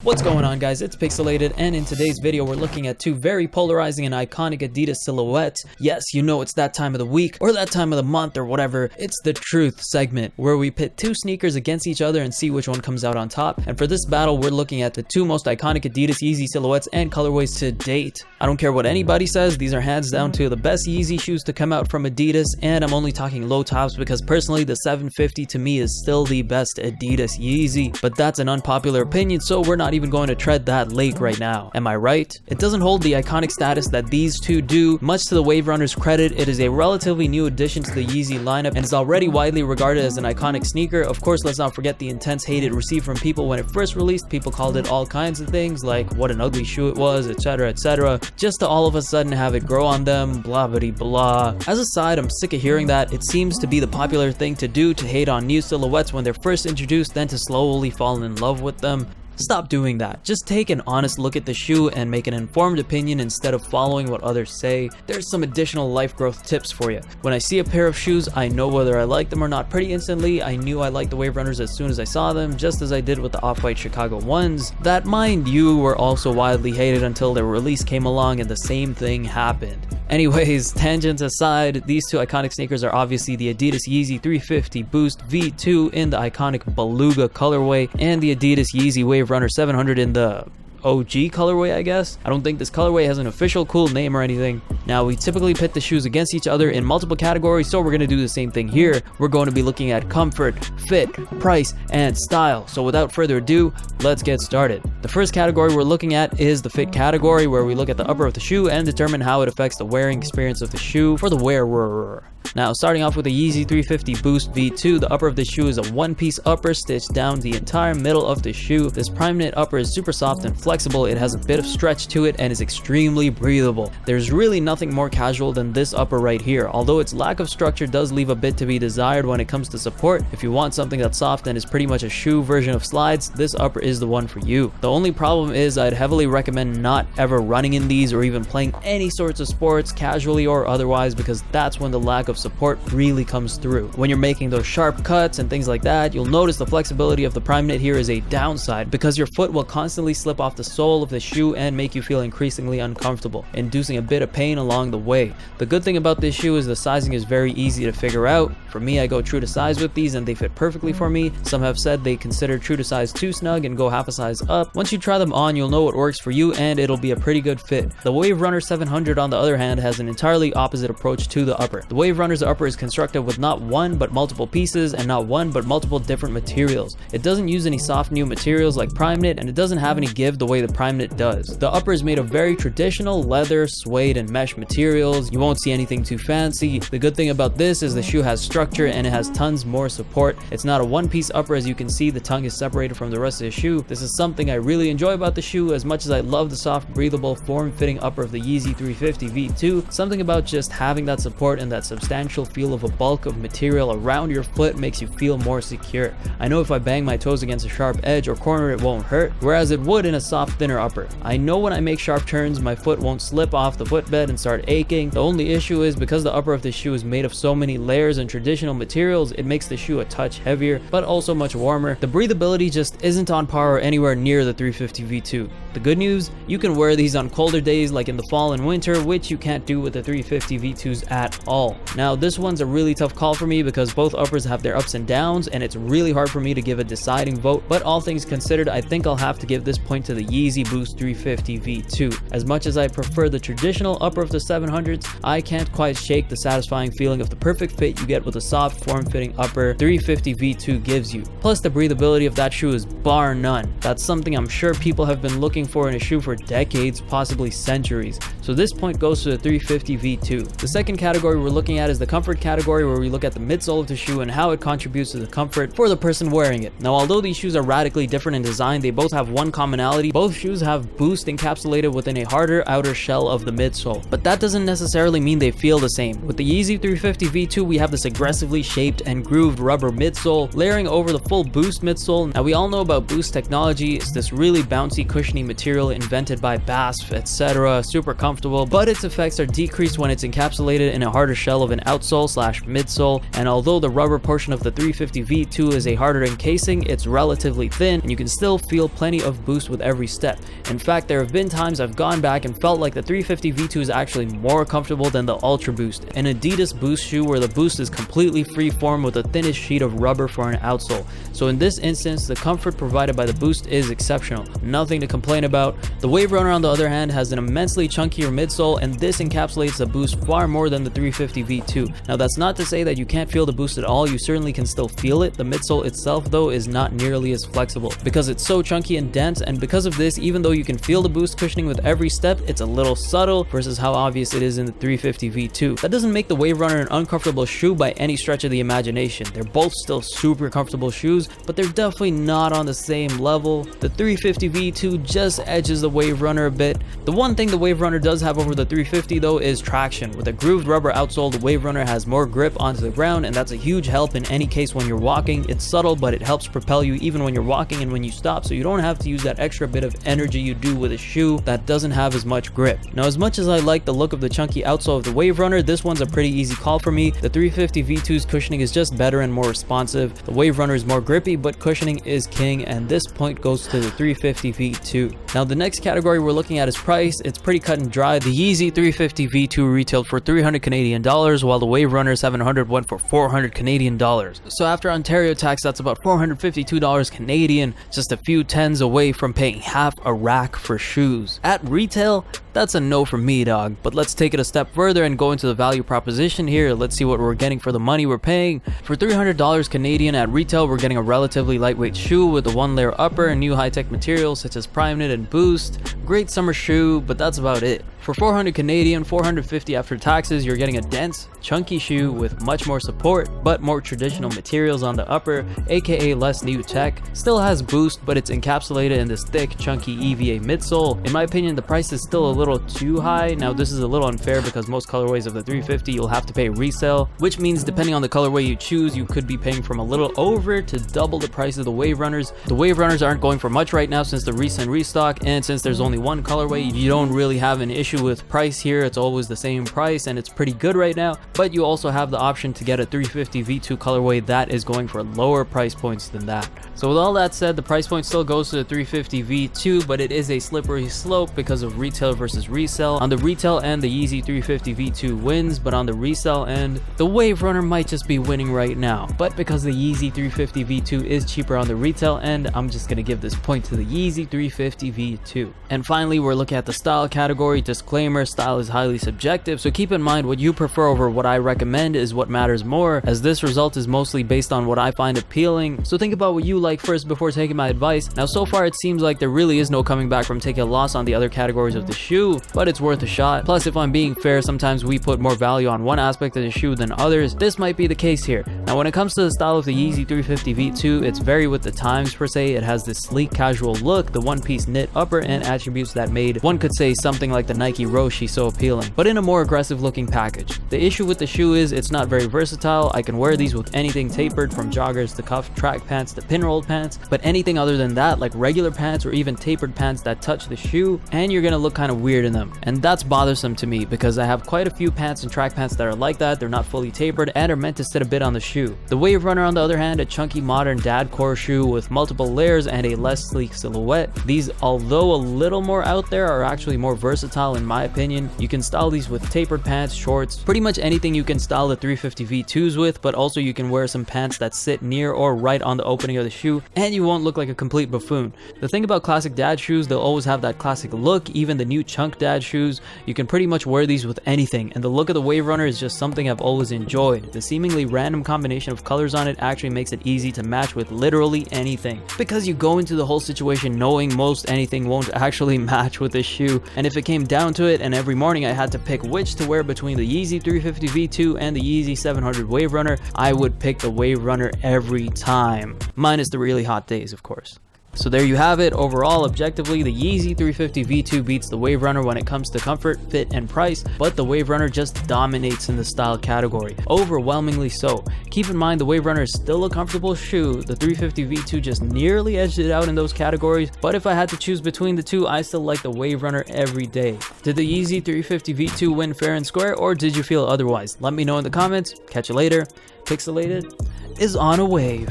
What's going on, guys? It's Picsoleated, and in today's video we're looking at two very polarizing and iconic Adidas silhouettes. Yes, you know it's that time of the week or that time of the month or whatever. It's the truth segment where we pit two sneakers against each other and see which one comes out on top. And for this battle we're looking at the two most iconic Adidas Yeezy silhouettes and colorways to date. I don't care what anybody says, these are hands down two of the best Yeezy shoes to come out from Adidas, and I'm only talking low tops because personally the 750 to me is still the best Adidas Yeezy. But that's an unpopular opinion, so we're not even going to tread that lake right now. Am I right? It doesn't hold the iconic status that these two do. Much to the Wave Runner's credit, it is a relatively new addition to the Yeezy lineup and is already widely regarded as an iconic sneaker. Of course, let's not forget the intense hate it received from people when it first released. People called it all kinds of things like what an ugly shoe it was, etc, etc, just to all of a sudden have it grow on them, blah blah blah. As a side, I'm sick of hearing that. It seems to be the popular thing to do, to hate on new silhouettes when they're first introduced, then to slowly fall in love with them. Stop doing that. Just take an honest look at the shoe and make an informed opinion instead of following what others say. There's some additional life growth tips for you. When I see a pair of shoes, I know whether I like them or not pretty instantly. I knew I liked the Wave Runners as soon as I saw them, just as I did with the off-white Chicago ones. That, mind you, were also widely hated until their release came along and the same thing happened. Anyways, tangents aside, these two iconic sneakers are obviously the Adidas Yeezy 350 Boost V2 in the iconic Beluga colorway and the Adidas Yeezy Wave Runner 700 in the OG colorway, I guess. I don't think this colorway has an official cool name or anything. Now, we typically pit the shoes against each other in multiple categories, so we're going to do the same thing here. We're going to be looking at comfort, fit, price, and style. So without further ado, let's get started. The first category we're looking at is the fit category, where we look at the upper of the shoe and determine how it affects the wearing experience of the shoe for the wearer. Now, starting off with the Yeezy 350 Boost V2, the upper of the shoe is a one-piece upper stitched down the entire middle of the shoe. This prime knit upper is super soft and flexible. It has a bit of stretch to it and is extremely breathable. There's really nothing more casual than this upper right here, although its lack of structure does leave a bit to be desired when it comes to support. If you want something that's soft and is pretty much a shoe version of slides, this upper is the one for you. The only problem is I'd heavily recommend not ever running in these or even playing any sorts of sports, casually or otherwise, because that's when the lack of support really comes through. When you're making those sharp cuts and things like that, you'll notice the flexibility of the prime knit here is a downside because your foot will constantly slip off the sole of the shoe and make you feel increasingly uncomfortable, inducing a bit of pain along the way. The good thing about this shoe is the sizing is very easy to figure out. For me, I go true to size with these and they fit perfectly for me. Some have said they consider true to size too snug and go half a size up. Once you try them on, you'll know what works for you and it'll be a pretty good fit. The Wave Runner 700, on the other hand, has an entirely opposite approach to the upper. The Wave Runner's upper is constructed with not one but multiple pieces and not one but multiple different materials. It doesn't use any soft new materials like prime knit, and it doesn't have any give the way the prime knit does. The upper is made of very traditional leather, suede, and mesh materials. You won't see anything too fancy. The good thing about this is the shoe has structure and it has tons more support. It's not a one-piece upper. As you can see, the tongue is separated from the rest of the shoe. This is something I really enjoy about the shoe. As much as I love the soft, breathable, form-fitting upper of the Yeezy 350 V2, something about just having that support and that substantial feel of a bulk of material around your foot makes you feel more secure. I know if I bang my toes against a sharp edge or corner it won't hurt, whereas it would in a soft, thinner upper. I know when I make sharp turns my foot won't slip off the footbed and start aching. The only issue is because the upper of the shoe is made of so many layers and traditional materials, it makes the shoe a touch heavier but also much warmer. The breathability just isn't on par or anywhere near the 350 V2. The good news, you can wear these on colder days like in the fall and winter, which you can't do with the 350 V2s at all. Now, this one's a really tough call for me because both uppers have their ups and downs and it's really hard for me to give a deciding vote, but all things considered, I think I'll have to give this point to the Yeezy Boost 350 V2. As much as I prefer the traditional upper of the 700s, I can't quite shake the satisfying feeling of the perfect fit you get with a soft, form-fitting upper 350 V2 gives you. Plus, the breathability of that shoe is bar none. That's something I'm sure people have been looking for in a shoe for decades, possibly centuries. So this point goes to the 350 V2. The second category we're looking at is the comfort category, where we look at the midsole of the shoe and how it contributes to the comfort for the person wearing it. Now, although these shoes are radically different in design, they both have one commonality. Both shoes have Boost encapsulated within a harder outer shell of the midsole, but that doesn't necessarily mean they feel the same. With the Yeezy 350 V2, we have this aggressively shaped and grooved rubber midsole layering over the full Boost midsole. Now, we all know about Boost technology. It's this really bouncy, cushiony material invented by BASF, etc. Super comfortable, but its effects are decreased when it's encapsulated in a harder shell of an outsole slash midsole, and although the rubber portion of the 350 V2 is a harder encasing, it's relatively thin and you can still feel plenty of boost with every step. In fact, there have been times I've gone back and felt like the 350 V2 is actually more comfortable than the Ultra Boost, an Adidas Boost shoe where the boost is completely free form with the thinnest sheet of rubber for an outsole. So in this instance, the comfort provided by the Boost is exceptional. Nothing to complain about. The Wave Runner on the other hand has an immensely chunkier midsole, and this encapsulates the boost far more than the 350 V2. Now that's not to say that you can't feel the boost at all, you certainly can still feel it. The midsole itself though is not nearly as flexible because it's so chunky and dense, and because of this, even though you can feel the boost cushioning with every step, it's a little subtle versus how obvious it is in the 350 V2. That doesn't make the Wave Runner an uncomfortable shoe by any stretch of the imagination. They're both still super comfortable shoes, but they're definitely not on the same level. The 350 V2 just edges the Wave Runner a bit. The one thing the Wave Runner does have over the 350 though is traction. With a grooved rubber outsole, the Wave Runner has more grip onto the ground, and that's a huge help in any case when you're walking. It's subtle, but it helps propel you even when you're walking and when you stop, so you don't have to use that extra bit of energy you do with a shoe that doesn't have as much grip. Now, as much as I like the look of the chunky outsole of the Wave Runner, this one's a pretty easy call for me. The 350 V2's cushioning is just better and more responsive. The Wave Runner is more grippy, but cushioning is king, and this point goes to the 350 V2. Now, the next category we're looking at is price. It's pretty cut and dry. The Yeezy 350 V2 retailed for $300 Canadian, while the Wave Runner 700 went for $400 Canadian. So after Ontario tax, that's about $452 Canadian, just a few tens away from paying half a rack for shoes. At retail, that's a no for me, dog. But let's take it a step further and go into the value proposition here. Let's see what we're getting for the money we're paying. For $300 Canadian at retail, we're getting a relatively lightweight shoe with a one-layer upper and new high-tech materials such as Prime Knit and Boost. Great summer shoe, but that's about it. For $400 Canadian, $450 after taxes, you're getting a dense, chunky shoe with much more support, but more traditional materials on the upper, aka less new tech. Still has Boost, but it's encapsulated in this thick, chunky EVA midsole. In my opinion, the price is still a little too high. Now, this is a little unfair because most colorways of the 350 you'll have to pay resale, which means depending on the colorway you choose, you could be paying from a little over to double the price of the Wave Runners. The Wave Runners aren't going for much right now since the recent restock, and since there's only one colorway, you don't really have an issue with price here. It's always the same price and it's pretty good right now, but you also have the option to get a 350 V2 colorway that is going for lower price points than that. So with all that said, the price point still goes to the 350 V2, but it is a slippery slope because of retail versus resell. On the retail end, the Yeezy 350 V2 wins, but on the resell end, the Wave Runner might just be winning right now. But because the Yeezy 350 V2 is cheaper on the retail end, I'm just gonna give this point to the Yeezy 350 V2. And finally, we're looking at the style category. Disclaimer, style is highly subjective, so keep in mind what you prefer over what I recommend is what matters more, as this result is mostly based on what I find appealing. So think about what you like first before taking my advice. Now, so far it seems like there really is no coming back from taking a loss on the other categories of the shoe, but it's worth a shot. Plus, if I'm being fair, sometimes we put more value on one aspect of the shoe than others. This might be the case here. Now, when it comes to the style of the Yeezy 350 V2, it's very with the times per se. It has this sleek casual look, the one-piece knit upper, and attributes that made, one could say, something like the Nike Roshi so appealing, but in a more aggressive looking package. The issue with the shoe is it's not very versatile. I can wear these with anything tapered from joggers to cuff track pants to pinrolled pants, but anything other than that, like regular pants or even tapered pants that touch the shoe, and you're gonna look kind of weird in them. And that's bothersome to me because I have quite a few pants and track pants that are like that. They're not fully tapered and are meant to sit a bit on the shoe. The Wave Runner, on the other hand, a chunky modern dad core shoe with multiple layers and a less sleek silhouette. These, although a little more out there, are actually more versatile in my opinion. You can style these with tapered pants, shorts, pretty much anything you can style the 350 V2s with, but also you can wear some pants that sit near or right on the opening of the shoe and you won't look like a complete buffoon. The thing about classic dad shoes, they'll always have that classic look. Even the new chunk dad shoes, you can pretty much wear these with anything, and the look of the Wave Runner is just something I've always enjoyed. The seemingly random combination of colors on it actually makes it easy to match with literally anything, because you go into the whole situation knowing most anything won't actually match with this shoe. And if it came down to it and every morning I had to pick which to wear between the Yeezy 350 V2 and the Yeezy 700 Wave Runner, I would pick the Wave Runner every time, minus the really hot days, of course. So there you have it. Overall, objectively, the Yeezy 350 V2 beats the Wave Runner when it comes to comfort, fit, and price, but the Wave Runner just dominates in the style category, overwhelmingly so. Keep in mind the Wave Runner is still a comfortable shoe, the 350 V2 just nearly edged it out in those categories, but if I had to choose between the two, I still like the Wave Runner every day. Did the Yeezy 350 V2 win fair and square, or did you feel otherwise? Let me know in the comments. Catch you later. Picsoleated is on a wave.